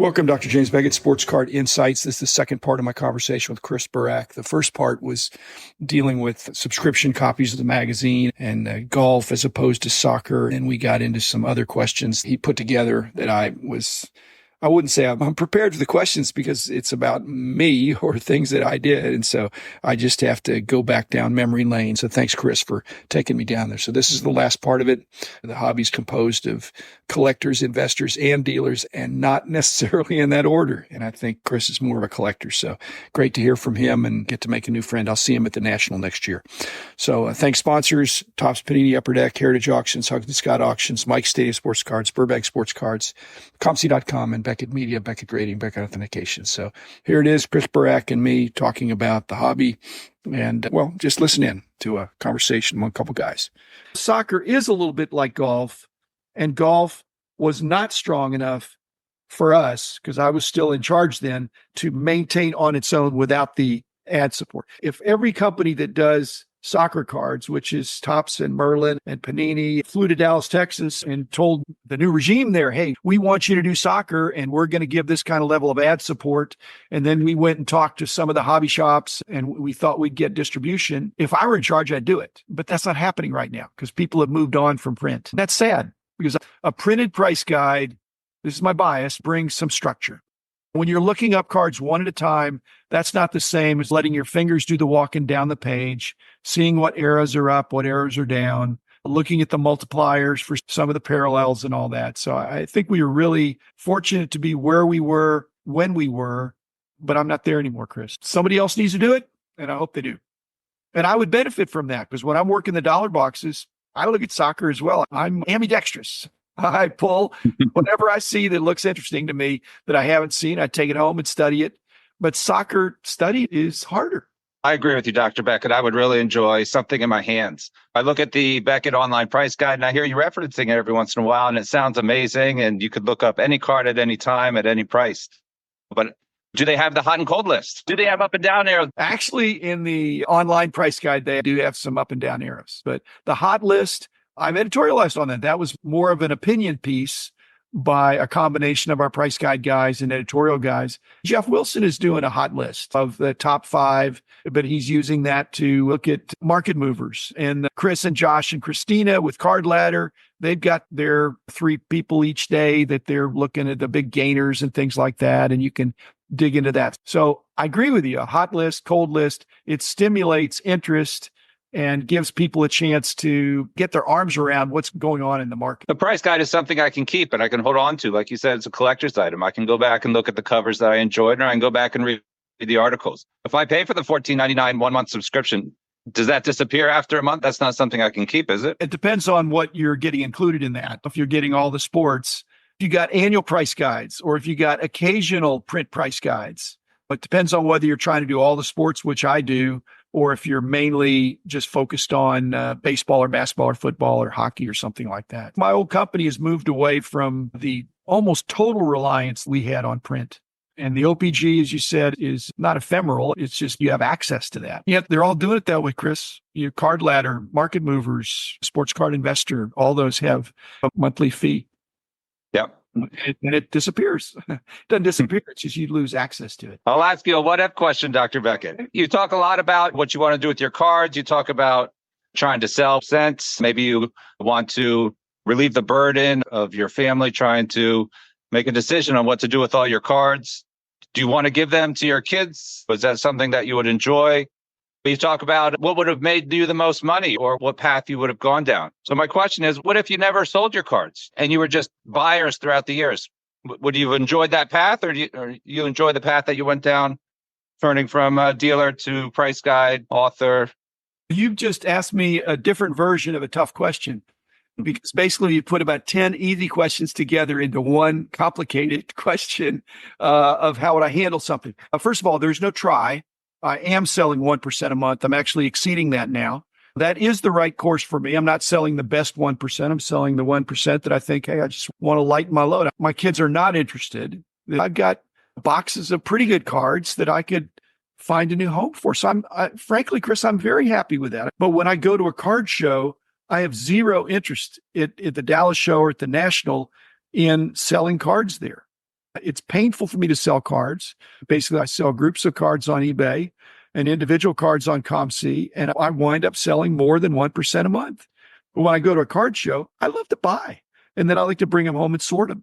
Welcome, Dr. James Beckett, Sports Card Insights. This is the second part of my conversation with Chris Burak. The first part was dealing with subscription copies of the magazine and golf as opposed to soccer. And we got into some other questions he put together that I wouldn't say I'm prepared for the questions because it's about me or things that I did. And so I just have to go back down memory lane. So thanks, Chris, for taking me down there. So this is the last part of it. The hobby's composed of collectors, investors, and dealers, and not necessarily in that order. And I think Chris is more of a collector. So great to hear from him and get to make a new friend. I'll see him at the National next year. So thanks, sponsors, Topps Panini Upper Deck, Heritage Auctions, Huggins Scott Auctions, Mike Stadium Sports Cards, Burbank Sports Cards, ComC.com, and Beckett Media, Beckett Grading, Beckett Authentication. So here it is, Chris Burak and me talking about the hobby. And, well, just listen in to a conversation among a couple guys. Soccer is a little bit like golf, and golf was not strong enough for us, because I was still in charge then, to maintain on its own without the ad support. If every company that does soccer cards, which is Topps and Merlin and Panini, flew to Dallas, Texas, and told the new regime there, hey, we want you to do soccer, and we're going to give this kind of level of ad support. And then we went and talked to some of the hobby shops, and we thought we'd get distribution. If I were in charge, I'd do it. But that's not happening right now because people have moved on from print. That's sad because a printed price guide, this is my bias, brings some structure. When you're looking up cards one at a time, that's not the same as letting your fingers do the walking down the page, seeing what arrows are up, what arrows are down, looking at the multipliers for some of the parallels and all that. So I think we were really fortunate to be where we were when we were, but I'm not there anymore, Chris. Somebody else needs to do it, and I hope they do. And I would benefit from that because when I'm working the dollar boxes, I look at soccer as well. I'm ambidextrous. I pull whatever I see that looks interesting to me that I haven't seen. I take it home and study it. But soccer study is harder. I agree with you, Dr. Beckett. I would really enjoy something in my hands. I look at the Beckett online price guide and I hear you referencing it every once in a while, and it sounds amazing. And you could look up any card at any time at any price. But do they have the hot and cold list? Do they have up and down arrows? Actually, in the online price guide, they do have some up and down arrows. But the hot list, I've editorialized on that. That was more of an opinion piece by a combination of our price guide guys and editorial guys. Jeff Wilson is doing a hot list of the top 5, but he's using that to look at market movers. And Chris and Josh and Christina with Card Ladder, they've got their 3 people each day that they're looking at the big gainers and things like that. And you can dig into that. So I agree with you. A hot list, cold list, it stimulates interest and gives people a chance to get their arms around what's going on in the market. The price guide is something I can keep and I can hold on to. Like you said, it's a collector's item. I can go back and look at the covers that I enjoyed, or I can go back and read the articles. If I pay for the $14.99 1-month subscription, does that disappear after a month? That's not something I can keep, is it? It depends on what you're getting included in that. If you're getting all the sports, if you got annual price guides, or if you got occasional print price guides, it depends on whether you're trying to do all the sports, which I do, or if you're mainly just focused on baseball or basketball or football or hockey or something like that. My old company has moved away from the almost total reliance we had on print. And the OPG, as you said, is not ephemeral. It's just you have access to that. Yet they're all doing it that way, Chris. Your Card Ladder, Market Movers, Sports Card Investor, all those have a monthly fee. Yep. And it disappears. It doesn't disappear. It's just you lose access to it. I'll ask you a what-if question, Dr. Beckett. You talk a lot about what you want to do with your cards. You talk about trying to sell cents. Maybe you want to relieve the burden of your family trying to make a decision on what to do with all your cards. Do you want to give them to your kids? Was that something that you would enjoy? You talk about what would have made you the most money or what path you would have gone down. So my question is, what if you never sold your cards and you were just buyers throughout the years? Would you have enjoyed that path, or you enjoy the path that you went down, turning from a dealer to price guide, author? You've just asked me a different version of a tough question, because basically you put about 10 easy questions together into one complicated question of how would I handle something. First of all, there's no try. I am selling 1% a month. I'm actually exceeding that now. That is the right course for me. I'm not selling the best 1%. I'm selling the 1% that I think, hey, I just want to lighten my load. My kids are not interested. I've got boxes of pretty good cards that I could find a new home for. So frankly, Chris, I'm very happy with that. But when I go to a card show, I have zero interest at the Dallas show or at the National in selling cards there. It's painful for me to sell cards. Basically, I sell groups of cards on eBay and individual cards on ComC, and I wind up selling more than 1% a month. But when I go to a card show, I love to buy, and then I like to bring them home and sort them.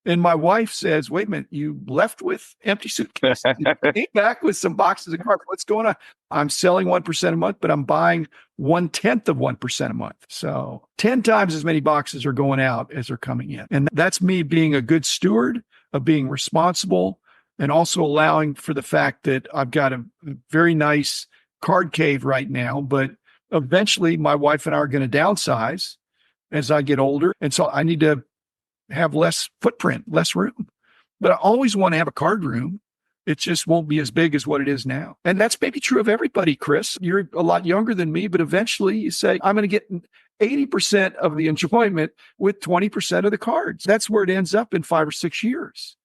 And my wife says, wait a minute, you left with empty suitcases. You came back with some boxes of cards. What's going on? I'm selling 1% a month, but I'm buying 1/10 of 1% a month. So 10 times as many boxes are going out as are coming in. And that's me being a good steward of being responsible and also allowing for the fact that I've got a very nice card cave right now, but eventually my wife and I are going to downsize as I get older. And so I need to have less footprint, less room. But I always want to have a card room. It just won't be as big as what it is now. And that's maybe true of everybody, Chris. You're a lot younger than me, but eventually you say, I'm going to get 80% of the enjoyment with 20% of the cards. That's where it ends up in 5 or 6 years.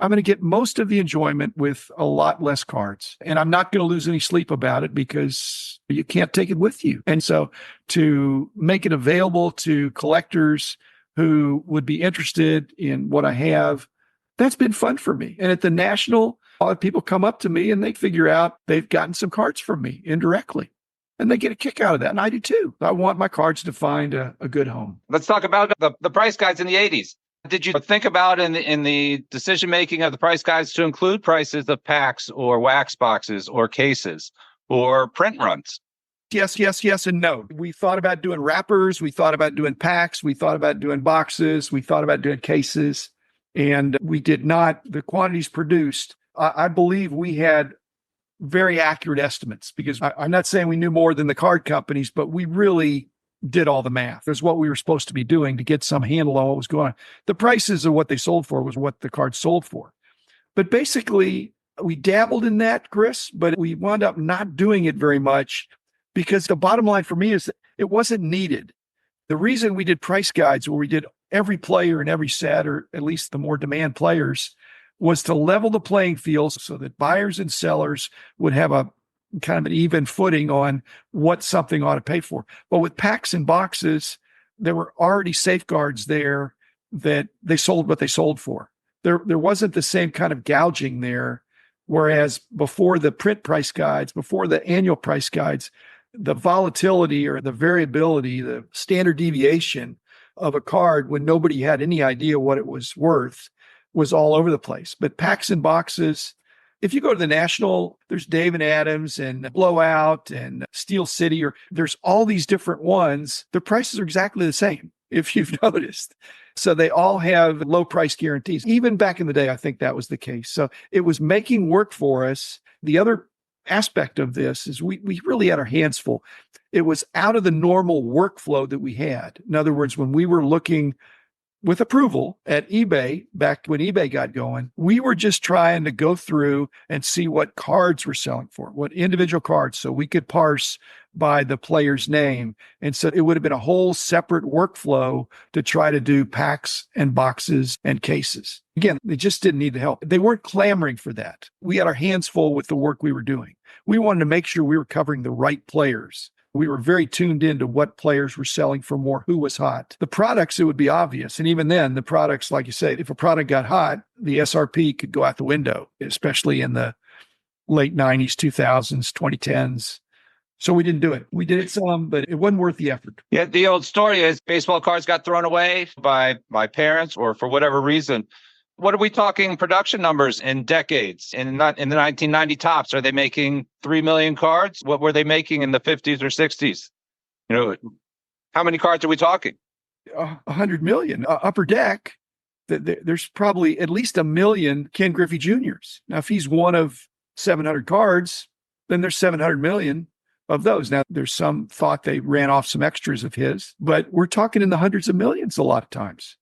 I'm going to get most of the enjoyment with a lot less cards. And I'm not going to lose any sleep about it because you can't take it with you. And so to make it available to collectors who would be interested in what I have, that's been fun for me. And at the National, a lot of people come up to me and they figure out they've gotten some cards from me indirectly. And they get a kick out of that. And I do too. I want my cards to find a good home. Let's talk about the price guides in the 80s. Did you think about in the decision-making of the price guides to include prices of packs or wax boxes or cases or print runs? Yes, and no. We thought about doing wrappers. We thought about doing packs. We thought about doing boxes. We thought about doing cases. And we did not. The quantities produced, I believe we had very accurate estimates because I'm not saying we knew more than the card companies, but we really did all the math. That's what we were supposed to be doing to get some handle on what was going on. The prices of what they sold for was what the cards sold for. But basically, we dabbled in that, Chris, but we wound up not doing it very much because the bottom line for me is that it wasn't needed. The reason we did price guides where we did every player in every set, or at least the more demand players, was to level the playing field so that buyers and sellers would have a kind of an even footing on what something ought to pay for. But with packs and boxes, there were already safeguards there that they sold what they sold for. There wasn't the same kind of gouging there. Whereas before the print price guides, before the annual price guides, the volatility or the variability, the standard deviation of a card when nobody had any idea what it was worth was all over the place. But packs and boxes, if you go to the National, there's Dave and Adams and Blowout and Steel City, or there's all these different ones. The prices are exactly the same, if you've noticed. So they all have low price guarantees. Even back in the day, I think that was the case. So it was making work for us. The other aspect of this is we really had our hands full. It was out of the normal workflow that we had. In other words, when we were looking with approval at eBay, back when eBay got going, we were just trying to go through and see what cards were selling for, what individual cards, so we could parse by the player's name. And so it would have been a whole separate workflow to try to do packs and boxes and cases. Again, they just didn't need the help. They weren't clamoring for that. We had our hands full with the work we were doing. We wanted to make sure we were covering the right players. We were very tuned into what players were selling for more, who was hot. The products, it would be obvious. And even then, the products, like you say, if a product got hot, the SRP could go out the window, especially in the late 90s, 2000s, 2010s. So we didn't do it. We did it some, but it wasn't worth the effort. Yeah, the old story is baseball cards got thrown away by my parents or for whatever reason. What are we talking production numbers in decades? In the 1990 tops, are they making 3 million cards? What were they making in the 50s or 60s? You know, how many cards are we talking? 100 million. Upper Deck, there's probably at least 1 million Ken Griffey Juniors. Now, if he's one of 700 cards, then there's 700 million of those. Now, there's some thought they ran off some extras of his, but we're talking in the hundreds of millions a lot of times.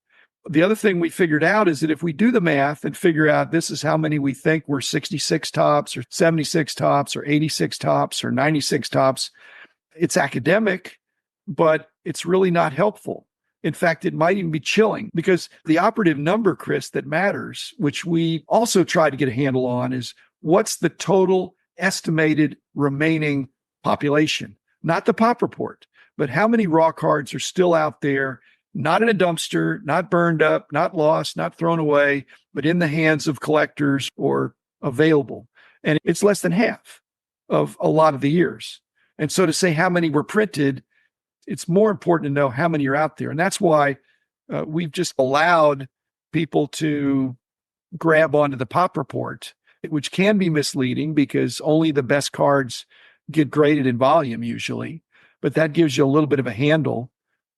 The other thing we figured out is that if we do the math and figure out this is how many we think were 66 tops or 76 tops or 86 tops or 96 tops, it's academic, but it's really not helpful. In fact, it might even be chilling because the operative number, Chris, that matters, which we also try to get a handle on, is what's the total estimated remaining population, not the pop report, but how many raw cards are still out there not in a dumpster, not burned up, not lost, not thrown away, but in the hands of collectors or available. And it's less than half of a lot of the years. And so to say how many were printed, it's more important to know how many are out there. And that's why we've just allowed people to grab onto the pop report, which can be misleading because only the best cards get graded in volume usually, but that gives you a little bit of a handle.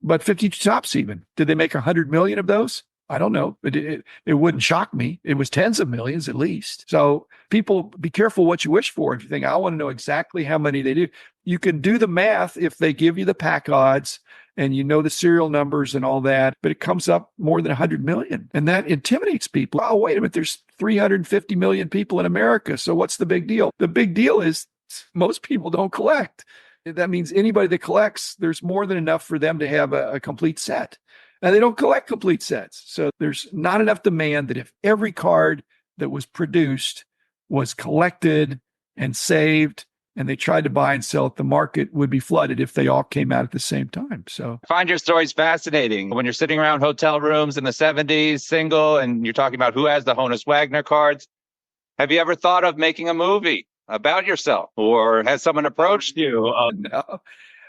But 52 tops even, did they make 100 million of those? I don't know. It wouldn't shock me. It was tens of millions at least. So people, be careful what you wish for. If you think, I want to know exactly how many they do, you can do the math if they give you the pack odds and you know the serial numbers and all that, but it comes up more than 100 million. And that intimidates people. Oh, wait a minute, there's 350 million people in America. So what's the big deal? The big deal is most people don't collect. That means anybody that collects, there's more than enough for them to have a complete set. And they don't collect complete sets. So there's not enough demand that if every card that was produced was collected and saved and they tried to buy and sell it, the market would be flooded if they all came out at the same time. So I find your stories fascinating. When you're sitting around hotel rooms in the 70s, single, and you're talking about who has the Honus Wagner cards, have you ever thought of making a movie about yourself, or has someone approached you? No.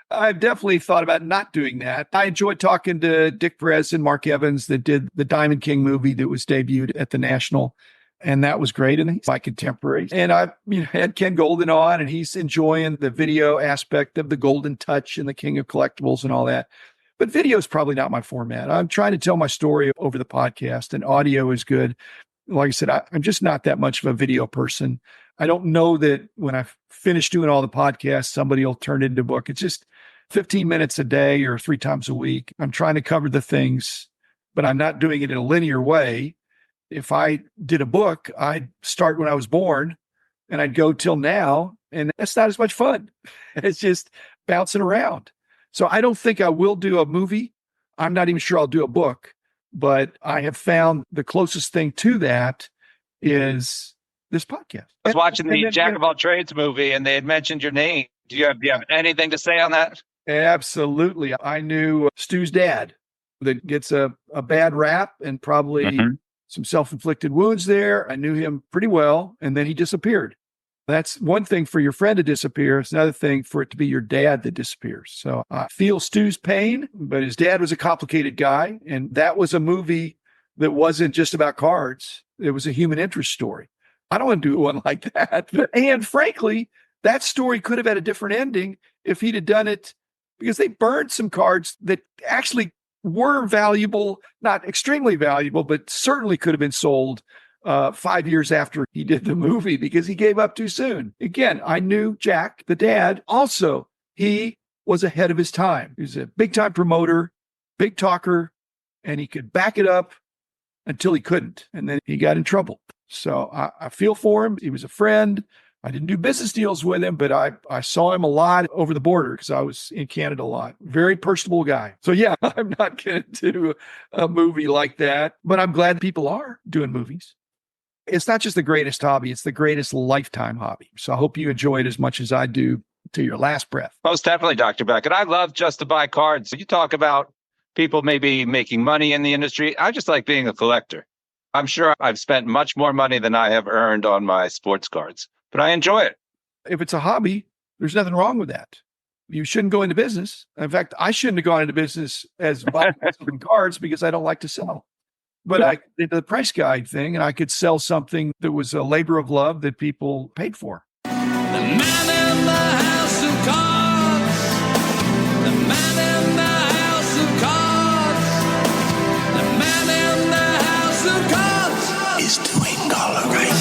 I've definitely thought about not doing that. I enjoyed talking to Dick Perez and Mark Evans that did the Diamond King movie that was debuted at the National. And that was great. And he's my contemporary. And I had Ken Golden on, and he's enjoying the video aspect of the Golden Touch and the King of Collectibles and all that. But video is probably not my format. I'm trying to tell my story over the podcast, and audio is good. Like I said, I'm just not that much of a video person. I don't know that when I finish doing all the podcasts, somebody will turn it into a book. It's just 15 minutes a day or 3 times a week. I'm trying to cover the things, but I'm not doing it in a linear way. If I did a book, I'd start when I was born and I'd go till now, and that's not as much fun. It's just bouncing around. So I don't think I will do a movie. I'm not even sure I'll do a book, but I have found the closest thing to that is this podcast. I was watching the Jack of All Trades movie, and they had mentioned your name. Do you have anything to say on that? Absolutely. I knew Stu's dad that gets a bad rap and probably some self-inflicted wounds there. I knew him pretty well, and then he disappeared. That's one thing for your friend to disappear. It's another thing for it to be your dad that disappears. So I feel Stu's pain, but his dad was a complicated guy. And that was a movie that wasn't just about cards. It was a human interest story. I don't want to do one like that. And frankly, that story could have had a different ending if he'd have done it, because they burned some cards that actually were valuable, not extremely valuable, but certainly could have been sold 5 years after he did the movie because he gave up too soon. Again, I knew Jack, the dad. Also, he was ahead of his time. He was a big time promoter, big talker, and he could back it up until he couldn't. And then he got in trouble. So I feel for him. He was a friend. I didn't do business deals with him, but I saw him a lot over the border because I was in Canada a lot. Very personable guy. So yeah, I'm not going to do a movie like that, but I'm glad people are doing movies. It's not just the greatest hobby, it's the greatest lifetime hobby. So I hope you enjoy it as much as I do to your last breath. Most definitely, Dr. Beckett. I love Just to Buy Cards. You talk about people maybe making money in the industry. I just like being a collector. I'm sure I've spent much more money than I have earned on my sports cards, but I enjoy it. If it's a hobby, there's nothing wrong with that. You shouldn't go into business. In fact, I shouldn't have gone into business as buying cards because I don't like to sell. But I did the price guide thing, and I could sell something that was a labor of love that people paid for. The man in the house of cards. The man in the house of cards. The man in the house of cards is doing color right.